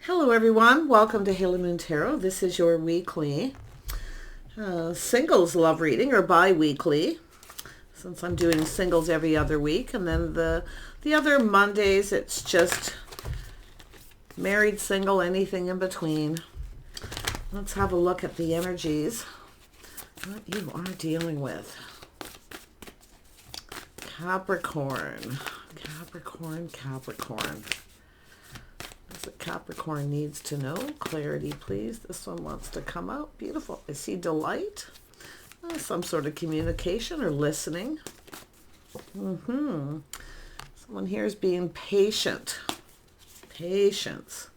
Hello everyone, welcome to Haley Moon Tarot. This is your weekly singles love reading, or bi-weekly, since I'm doing singles every other week. And then the other Mondays, it's just married, single, anything in between. Let's have a look at the energies, what you are dealing with. Capricorn. That Capricorn needs to know. Clarity, please. This one wants to come out. Beautiful. I see delight. Some sort of communication or listening. Someone here is being patient. Patience.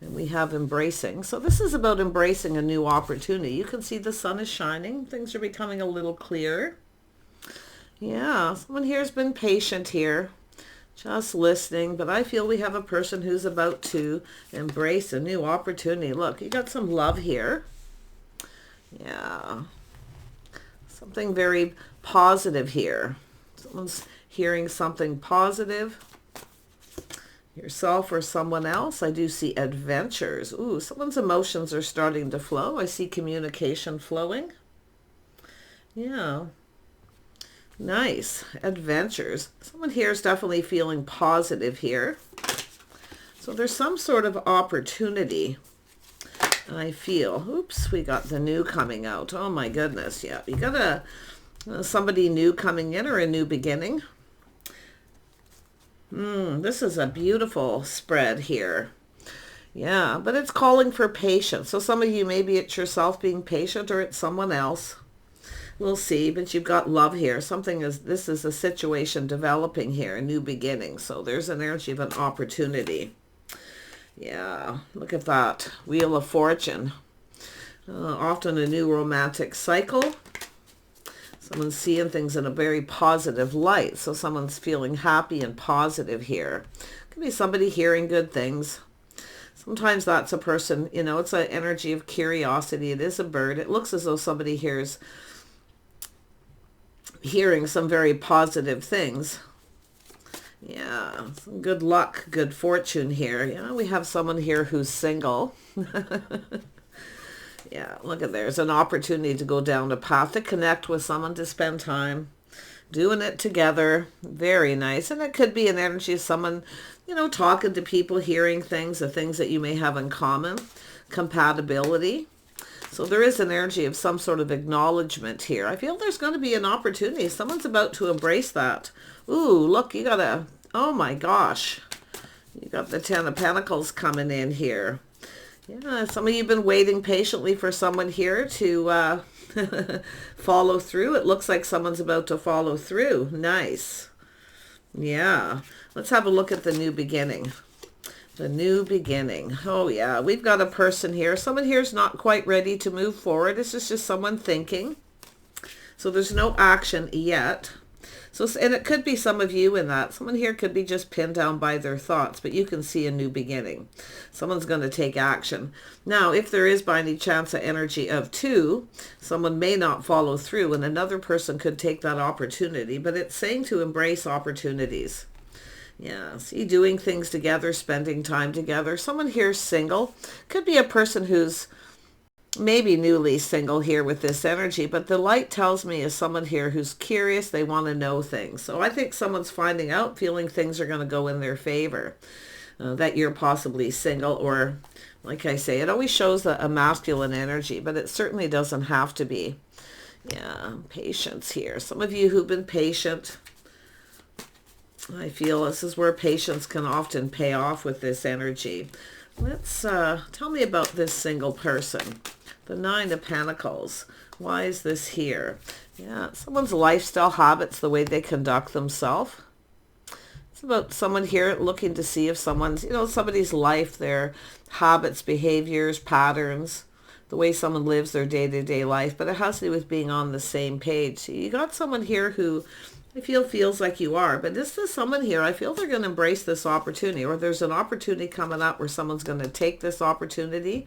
And we have embracing. So this is about embracing a new opportunity. You can see the sun is shining. Things are becoming a little clearer. Yeah, someone here has been patient here. Just listening, but I feel we have a person who's about to embrace a new opportunity. Look, you got some love here. Yeah. Something very positive here. Someone's hearing something positive. Yourself or someone else. I do see adventures. Ooh, someone's emotions are starting to flow. I see communication flowing. Yeah. Nice. Adventures. Someone here is definitely feeling positive here. So there's some sort of opportunity, I feel. Oops, we got the new coming out. Oh my goodness. Yeah, you got somebody new coming in, or a new beginning. This is a beautiful spread here. Yeah, but it's calling for patience. So some of you, maybe it's yourself being patient, or it's someone else. We'll see, but you've got love here. This is a situation developing here, a new beginning. So there's an energy of an opportunity. Yeah, look at that. Wheel of Fortune. Often a new romantic cycle. Someone's seeing things in a very positive light. So someone's feeling happy and positive here. Could be somebody hearing good things. Sometimes that's a person, it's an energy of curiosity. It is a bird. It looks as though somebody hearing some very positive things. Yeah, some good luck, good fortune here. Yeah, we have someone here who's single. Yeah, look at there's an opportunity to go down a path, to connect with someone, to spend time doing it together. Very nice. And it could be an energy of someone, talking to people, hearing things, the things that you may have in common, compatibility. So there is an energy of some sort of acknowledgement here. I feel there's going to be an opportunity. Someone's about to embrace that. Ooh, look, you got oh my gosh. You got the Ten of Pentacles coming in here. Yeah, some of you have been waiting patiently for someone here to follow through. It looks like someone's about to follow through. Nice. Yeah. Let's have a look at the new beginning. The new beginning. Oh yeah, we've got a person here. Someone here is not quite ready to move forward. This is just someone thinking. So there's no action yet. And it could be some of you in that. Someone here could be just pinned down by their thoughts, but you can see a new beginning. Someone's going to take action. Now, if there is by any chance an energy of two, someone may not follow through, and another person could take that opportunity, but it's saying to embrace opportunities. Yeah, see, doing things together, spending time together. Someone here single. Could be a person who's maybe newly single here with this energy, but the light tells me is someone here who's curious. They want to know things. So I think someone's finding out, feeling things are going to go in their favor, that you're possibly single, or like I say, it always shows a masculine energy, but it certainly doesn't have to be. Yeah, patience here. Some of you who've been patient, I feel this is where patience can often pay off with this energy. Let's tell me about this single person. The Nine of Pentacles. Why is this here? Yeah, someone's lifestyle habits, the way they conduct themselves. It's about someone here looking to see if someone's, somebody's life, their habits, behaviors, patterns, the way someone lives their day-to-day life. But it has to do with being on the same page. So you got someone here who I feel feels like you are, but this is someone here, I feel they're going to embrace this opportunity, or there's an opportunity coming up where someone's going to take this opportunity.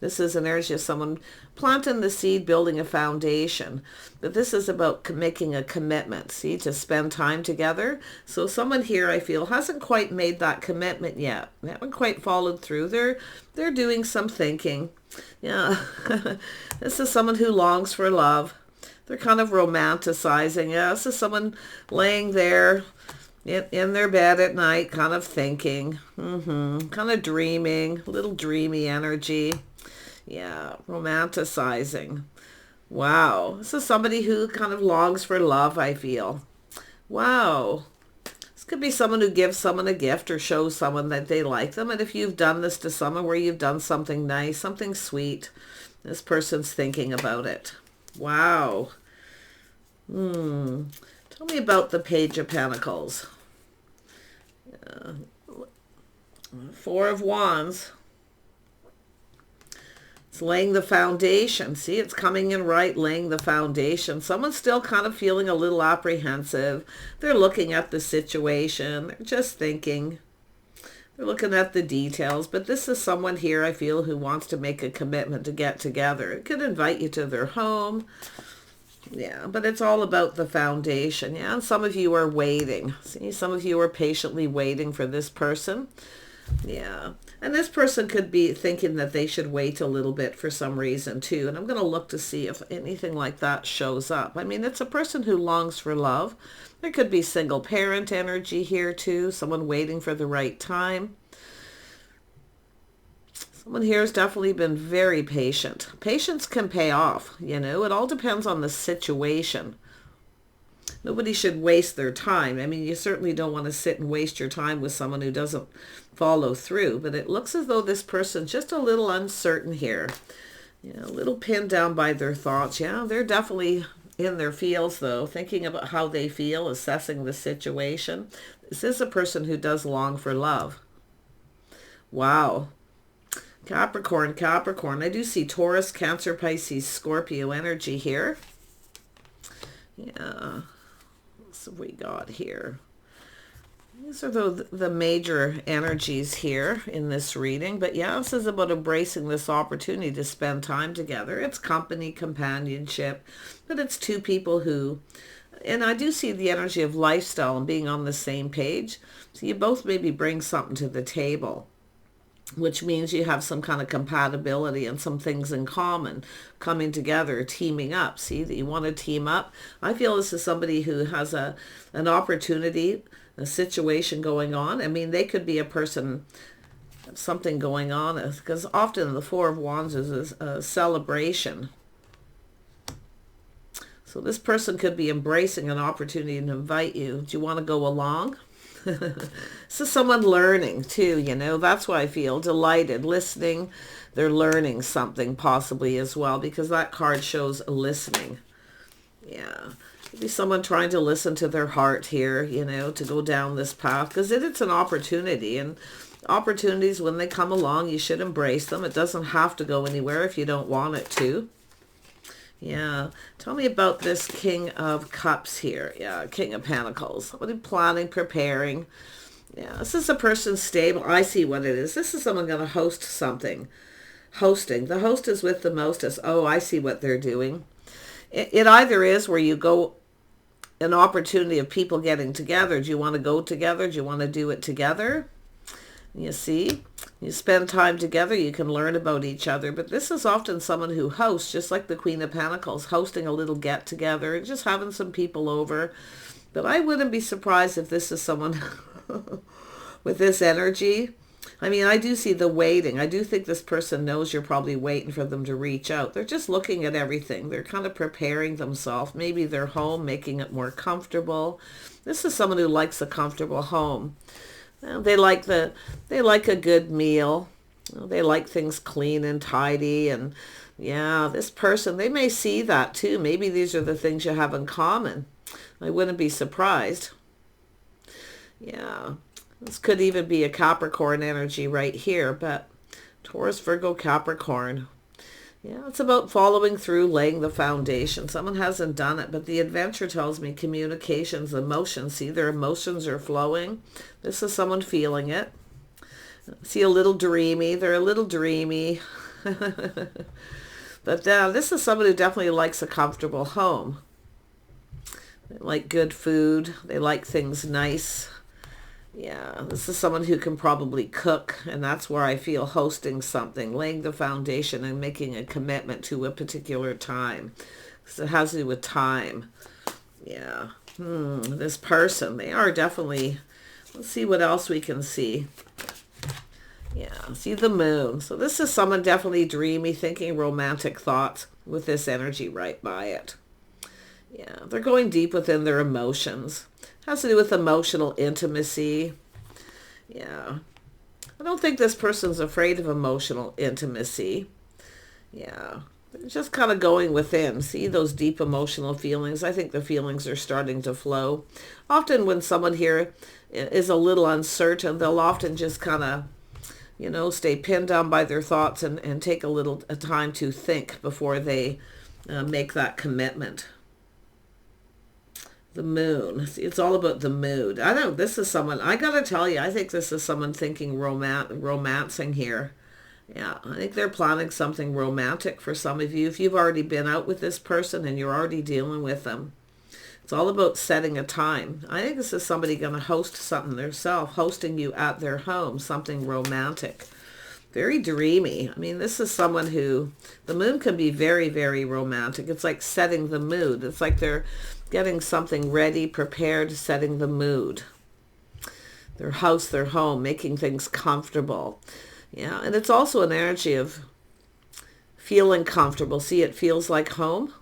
This is an energy of someone planting the seed, building a foundation. But this is about making a commitment, see, to spend time together. So someone here, I feel, hasn't quite made that commitment yet. They haven't quite followed through. They're doing some thinking. Yeah, this is someone who longs for love. They're kind of romanticizing. Yeah, this is someone laying there in their bed at night, kind of thinking, kind of dreaming, a little dreamy energy. Yeah, romanticizing. Wow, this is somebody who kind of longs for love, I feel. Wow. This could be someone who gives someone a gift or shows someone that they like them. And if you've done this to someone where you've done something nice, something sweet, this person's thinking about it. Wow. Tell me about the Page of Pentacles. Four of Wands. It's laying the foundation. See, it's coming in right, laying the foundation. Someone's still kind of feeling a little apprehensive. They're looking at the situation. They're just thinking. They're looking at the details. But this is someone here, I feel, who wants to make a commitment to get together. It could invite you to their home. Yeah, but it's all about the foundation. Yeah, and some of you are waiting. See, some of you are patiently waiting for this person. Yeah, and this person could be thinking that they should wait a little bit for some reason too. And I'm going to look to see if anything like that shows up. I mean, it's a person who longs for love. There could be single parent energy here too. Someone waiting for the right time. Someone here has definitely been very patient. Patience can pay off, you know. It all depends on the situation. Nobody should waste their time. I mean, you certainly don't want to sit and waste your time with someone who doesn't follow through. But it looks as though this person's just a little uncertain here. You know, a little pinned down by their thoughts. Yeah, they're definitely in their feels, though, thinking about how they feel, assessing the situation. This is a person who does long for love. Wow. Capricorn, Capricorn. I do see Taurus, Cancer, Pisces, Scorpio energy here. Yeah. What have we got here? These are the major energies here in this reading. But yeah, this is about embracing this opportunity to spend time together. It's company, companionship. But it's two people who... And I do see the energy of lifestyle and being on the same page. So you both maybe bring something to the table, which means you have some kind of compatibility and some things in common, coming together, teaming up. See, that you want to team up. I feel this is somebody who has an opportunity, a situation going on. I mean, they could be a person, something going on, because often the Four of Wands is a celebration. So this person could be embracing an opportunity to invite you. Do you want to go along? This is someone learning too, you know. That's why I feel delighted, listening. They're learning something possibly as well, because that card shows listening. Yeah, maybe someone trying to listen to their heart here, you know, to go down this path, because it's an opportunity, and opportunities, when they come along, you should embrace them. It doesn't have to go anywhere if you don't want it to. Yeah. Tell me about this King of Cups here. Yeah, King of Pentacles. What are you planning, preparing? Yeah, this is a person stable. I see what it is. This is someone going to host something. Hosting. The host is with the mostest. Oh, I see what they're doing. It either is where you go, an opportunity of people getting together. Do you want to go together? Do you want to do it together? You see, you spend time together, you can learn about each other. But this is often someone who hosts, just like the Queen of Pentacles, hosting a little get together and just having some people over. But I wouldn't be surprised if this is someone with this energy. I mean, I do see the waiting. I do think this person knows you're probably waiting for them to reach out. They're just looking at everything. They're kind of preparing themselves. Maybe their home, making it more comfortable. This is someone who likes a comfortable home. They like a good meal. They like things clean and tidy. And yeah, this person, they may see that too. Maybe these are the things you have in common. I wouldn't be surprised. Yeah, this could even be a Capricorn energy right here. But Taurus, Virgo, Capricorn. Yeah, it's about following through, laying the foundation. Someone hasn't done it, but the adventure tells me communications, emotions. See, their emotions are flowing. This is someone feeling it. See, a little dreamy. They're a little dreamy. But this is someone who definitely likes a comfortable home. They like good food. They like things nice. Yeah, this is someone who can probably cook, and that's where I feel hosting something, laying the foundation and making a commitment to a particular time. Because it has to do with time. Yeah. This person, they are definitely, let's see what else we can see. Yeah, see the moon. So this is someone definitely dreamy, thinking romantic thoughts with this energy right by it. Yeah, they're going deep within their emotions. Has to do with emotional intimacy. Yeah. I don't think this person's afraid of emotional intimacy. Yeah. They're just kind of going within. See those deep emotional feelings? I think the feelings are starting to flow. Often when someone here is a little uncertain, they'll often just kind of, stay pinned down by their thoughts and take a time to think before they make that commitment. The moon. See, it's all about the mood. I know this is someone, I gotta tell you, I think this is someone thinking romancing here. Yeah, I think they're planning something romantic for some of you. If you've already been out with this person and you're already dealing with them, it's all about setting a time. I think this is somebody going to host something themselves, hosting you at their home, something romantic. Very dreamy. I mean, this is someone who, the moon can be very, very romantic. It's like setting the mood. It's like they're getting something ready, prepared, setting the mood. Their house, their home, making things comfortable. Yeah, and it's also an energy of feeling comfortable. See, it feels like home.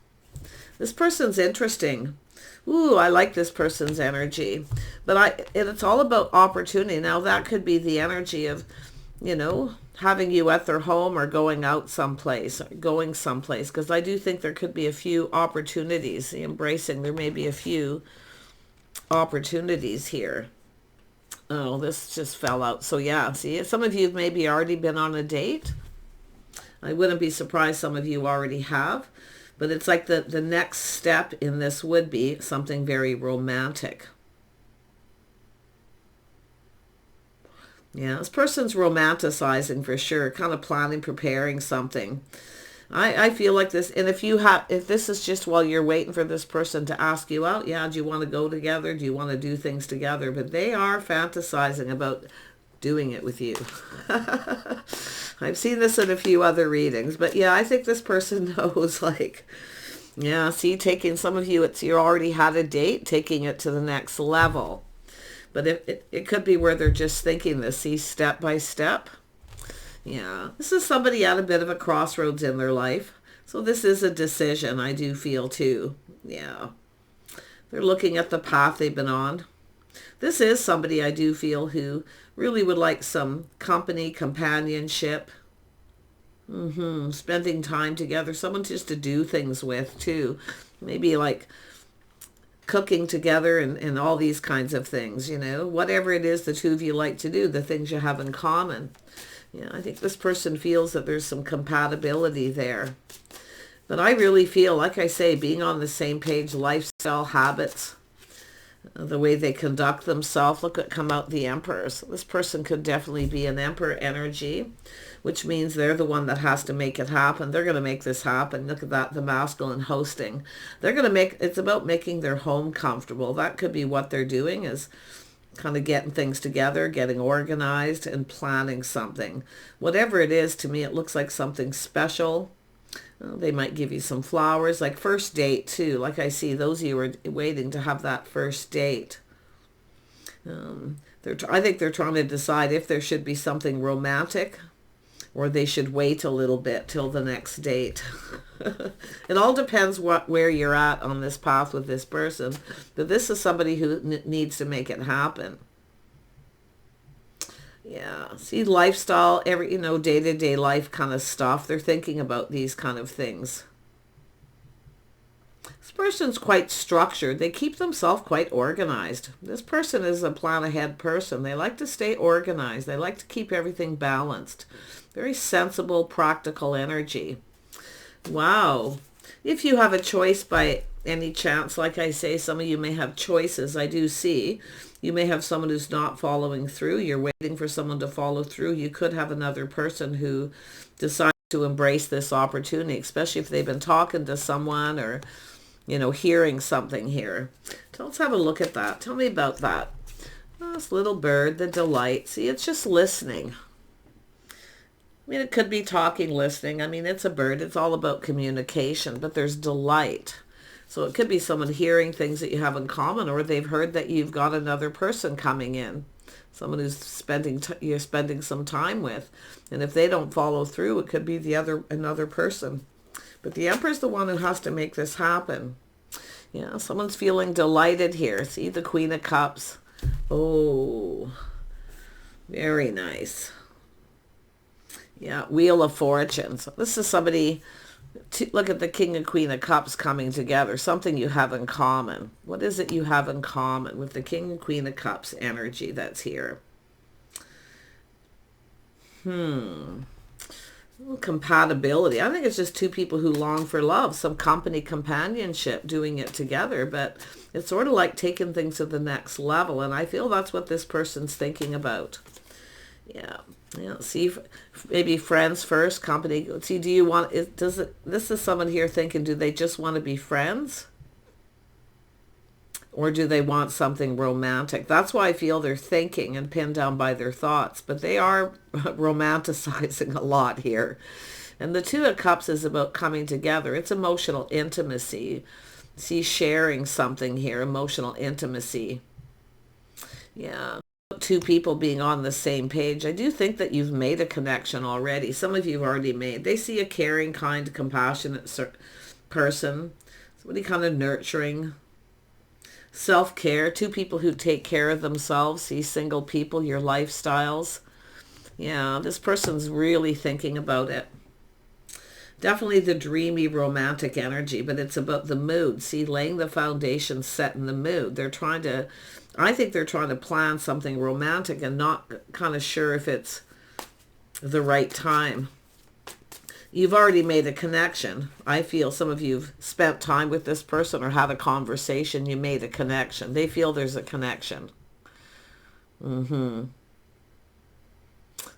This person's interesting. Ooh, I like this person's energy. But it's all about opportunity. Now, that could be the energy of, having you at their home or going out someplace, because I do think there could be a few opportunities. There may be a few opportunities here. Oh, this just fell out. So yeah, see, some of you have maybe already been on a date. I wouldn't be surprised some of you already have, but it's like the next step in this would be something very romantic. Yeah, this person's romanticizing for sure, kind of planning, preparing something. I feel like this, and if this is just while you're waiting for this person to ask you out, yeah, do you want to go together? Do you want to do things together? But they are fantasizing about doing it with you. I've seen this in a few other readings, but yeah, I think this person knows, yeah, see, taking some of you, you already had a date, taking it to the next level. But it could be where they're just thinking this, see, step by step. Yeah, this is somebody at a bit of a crossroads in their life. So this is a decision, I do feel too. Yeah, they're looking at the path they've been on. This is somebody I do feel who really would like some company, companionship. Spending time together. Someone just to do things with too. Maybe like cooking together and all these kinds of things, whatever it is the two of you like to do, the things you have in common. Yeah, I think this person feels that there's some compatibility there. But I really feel, like I say, being on the same page, lifestyle habits, the way they conduct themselves. Look at come out the Emperors. This person could definitely be an Emperor energy, which means they're the one that has to make it happen. They're going to make this happen. Look at that, the masculine hosting. It's about making their home comfortable. That could be what they're doing, is kind of getting things together, getting organized and planning something. Whatever it is, to me, it looks like something special. They might give you some flowers, like first date too. Like I see those of you are waiting to have that first date. I think they're trying to decide if there should be something romantic or they should wait a little bit till the next date. It all depends where you're at on this path with this person. But this is somebody who needs to make it happen. Yeah, see, lifestyle, day-to-day life kind of stuff. They're thinking about these kind of things. This person's quite structured. They keep themselves quite organized. This person is a plan-ahead person. They like to stay organized. They like to keep everything balanced. Very sensible, practical energy. Wow. If you have a choice by any chance, like I say, some of you may have choices. I do see. You may have someone who's not following through. You're waiting for someone to follow through. You could have another person who decides to embrace this opportunity, especially if they've been talking to someone or, hearing something here. So let's have a look at that. Tell me about that. Oh, this little bird, the delight. See, it's just listening. I mean, it could be talking, listening. I mean, it's a bird. It's all about communication, but there's delight. So it could be someone hearing things that you have in common, or they've heard that you've got another person coming in, someone who's you're spending some time with. And if they don't follow through, it could be another person. But the Emperor's the one who has to make this happen. Yeah, someone's feeling delighted here. See the Queen of Cups. Oh, very nice. Yeah, Wheel of Fortune. So this is somebody, look at the King and Queen of Cups coming together. Something you have in common. What is it you have in common with the King and Queen of Cups energy that's here? Compatibility. I think it's just two people who long for love, some company, companionship, doing it together. But it's sort of like taking things to the next level. And I feel that's what this person's thinking about. Yeah. See, maybe friends first, company. See, do you want, this is someone here thinking, do they just want to be friends? Or do they want something romantic? That's why I feel they're thinking and pinned down by their thoughts. But they are romanticizing a lot here. And the Two of Cups is about coming together. It's emotional intimacy. See, sharing something here, emotional intimacy. Yeah. Two people being on the same page. I do think that you've made a connection already. Some of you have already made. They see a caring, kind, compassionate person. Somebody kind of nurturing. Self-care. Two people who take care of themselves. See, single people, your lifestyles. Yeah, this person's really thinking about it. Definitely the dreamy romantic energy, but it's about the mood. See, laying the foundation, setting the mood. I think they're trying to plan something romantic and not kind of sure if it's the right time. You've already made a connection. I feel some of you've spent time with this person or had a conversation. You made a connection. They feel there's a connection. So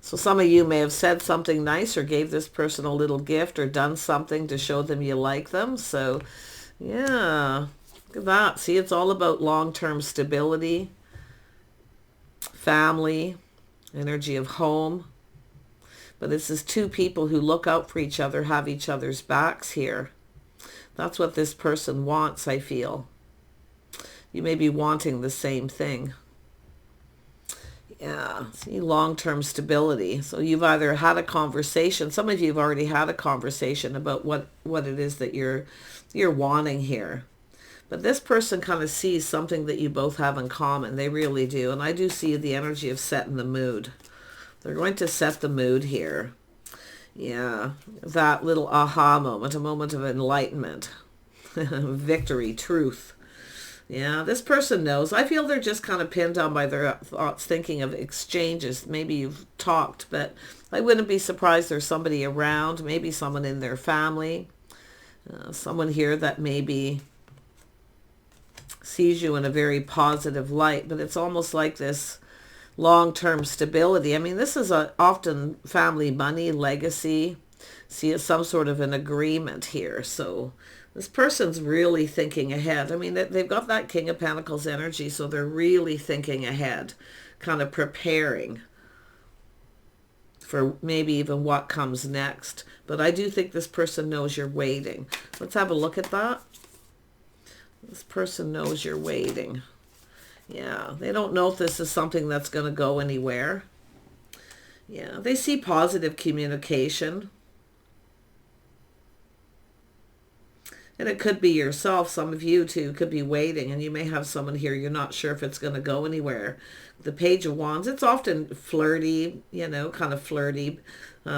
some of you may have said something nice or gave this person a little gift or done something to show them you like them. So, yeah, look at that. See, it's all about long-term stability, family, energy of home. But this is two people who look out for each other, have each other's backs here. That's what this person wants, I feel. You may be wanting the same thing. Yeah, see, long-term stability. So you've either had a conversation. Some of you have already had a conversation about what it is that you're wanting here. But this person kind of sees something that you both have in common. They really do. And I do see the energy of setting the mood. They're going to set the mood here. Yeah, that little aha moment, a moment of enlightenment, victory, truth. Yeah, this person knows. I feel they're just kind of pinned down by their thoughts, thinking of exchanges. Maybe you've talked, but I wouldn't be surprised there's somebody around, maybe someone in their family, someone here that maybe sees you in a very positive light, but it's almost like this long-term stability. I mean, this is often family money, legacy. See, it's some sort of an agreement here. So this person's really thinking ahead. I mean, they've got that King of Pentacles energy, so they're really thinking ahead, kind of preparing for maybe even what comes next. But I do think this person knows you're waiting. Let's have a look at that. This person knows you're waiting. Yeah, they don't know if this is something that's going to go anywhere. Yeah, they see positive communication. And it could be yourself. Some of you, too, could be waiting. And you may have someone here, you're not sure if it's going to go anywhere. The Page of Wands, it's often flirty, kind of flirty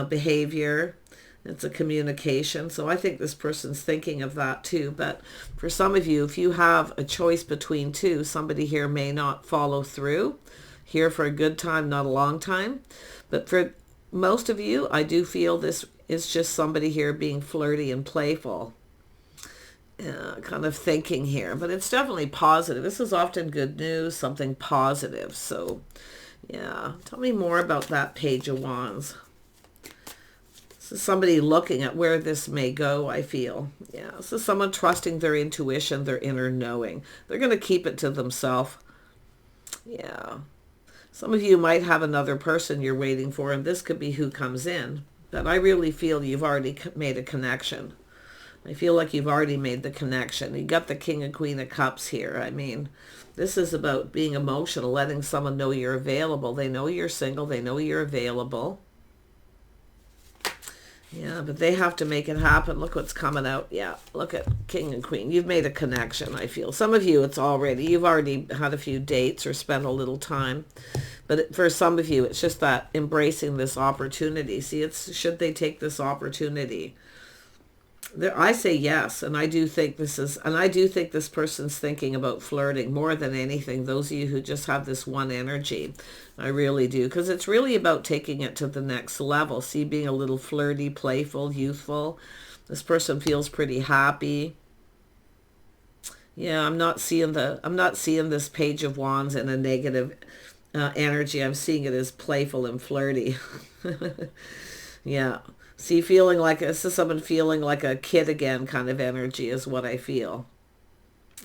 behavior. It's a communication. So I think this person's thinking of that too. But for some of you, if you have a choice between two, somebody here may not follow through. Here for a good time, not a long time. But for most of you, I do feel this is just somebody here being flirty and playful. Kind of thinking here, but it's definitely positive. This is often good news, something positive. So yeah, tell me more about that Page of Wands. This is somebody looking at where this may go, I feel. Yeah, this is someone trusting their intuition, their inner knowing. They're going to keep it to themselves. Yeah, some of you might have another person you're waiting for, and this could be who comes in, but I really feel you've already made a connection. I feel like you've already made the connection. You got the King and Queen of Cups here. I mean, this is about being emotional, letting someone know you're available. They know you're single. They know you're available. Yeah, but they have to make it happen. Look what's coming out. Yeah, look at King and Queen. You've made a connection, I feel. Some of you, you've already had a few dates or spent a little time. But for some of you, it's just that embracing this opportunity. See, should they take this opportunity? I say yes, and I do think this person's thinking about flirting more than anything. Those of you who just have this one energy, I really do, because it's really about taking it to the next level. See, being a little flirty, playful, youthful. This person feels pretty happy. Yeah, I'm not seeing this Page of Wands in a negative energy. I'm seeing it as playful and flirty. Yeah. See, this is someone feeling like a kid again kind of energy is what I feel.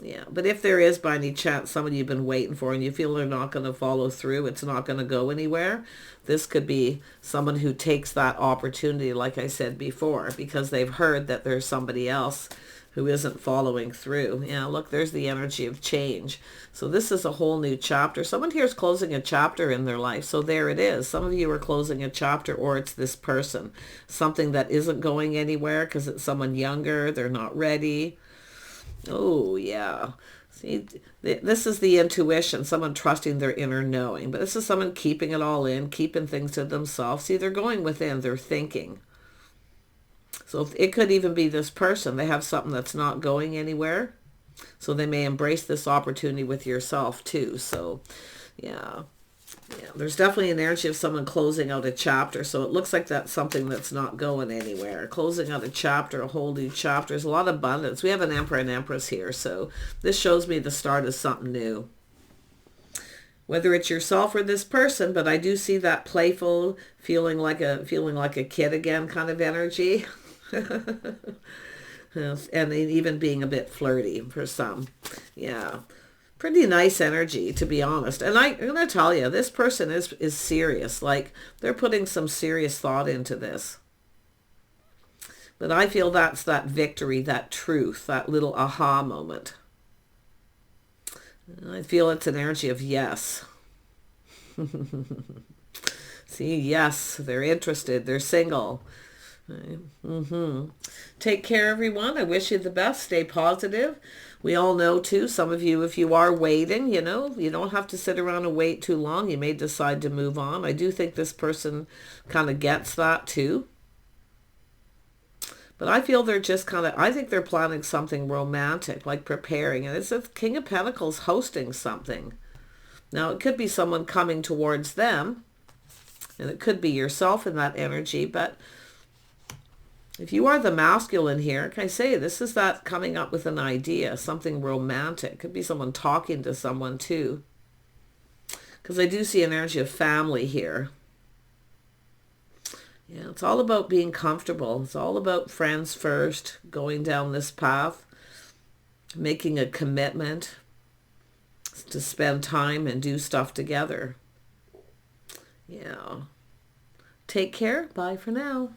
Yeah, but if there is by any chance someone you've been waiting for and you feel they're not going to follow through, it's not going to go anywhere, this could be someone who takes that opportunity, like I said before, because they've heard that there's somebody else who isn't following through. Yeah, look, there's the energy of change. So this is a whole new chapter. Someone here is closing a chapter in their life. So there it is. Some of you are closing a chapter, or it's this person. Something that isn't going anywhere because it's someone younger. They're not ready. Oh, yeah. See, this is the intuition, someone trusting their inner knowing. But this is someone keeping it all in, keeping things to themselves. See, they're going within. They're thinking. So it could even be this person. They have something that's not going anywhere. So they may embrace this opportunity with yourself too. So yeah. Yeah, there's definitely an energy of someone closing out a chapter. So it looks like that's something that's not going anywhere. Closing out a chapter, a whole new chapter. There's a lot of abundance. We have an Emperor and Empress here. So this shows me the start of something new. Whether it's yourself or this person, but I do see that playful, feeling like a kid again kind of energy. And even being a bit flirty for some. Yeah. Pretty nice energy, to be honest. And I'm going to tell you, this person is serious. Like, they're putting some serious thought into this. But I feel that's that victory, that truth, that little aha moment. I feel it's an energy of yes. See, yes, they're interested. They're single. Take care, everyone. I wish you the best. Stay positive. We all know, too, some of you, if you are waiting, you don't have to sit around and wait too long. You may decide to move on. I do think this person kind of gets that, too. But I feel they're just I think they're planning something romantic, like preparing. And it's the King of Pentacles hosting something. Now, it could be someone coming towards them. And it could be yourself in that energy, but if you are the masculine here, can I say this is that coming up with an idea, something romantic. Could be someone talking to someone too. Because I do see an energy of family here. Yeah, it's all about being comfortable. It's all about friends first, going down this path, making a commitment to spend time and do stuff together. Yeah. Take care. Bye for now.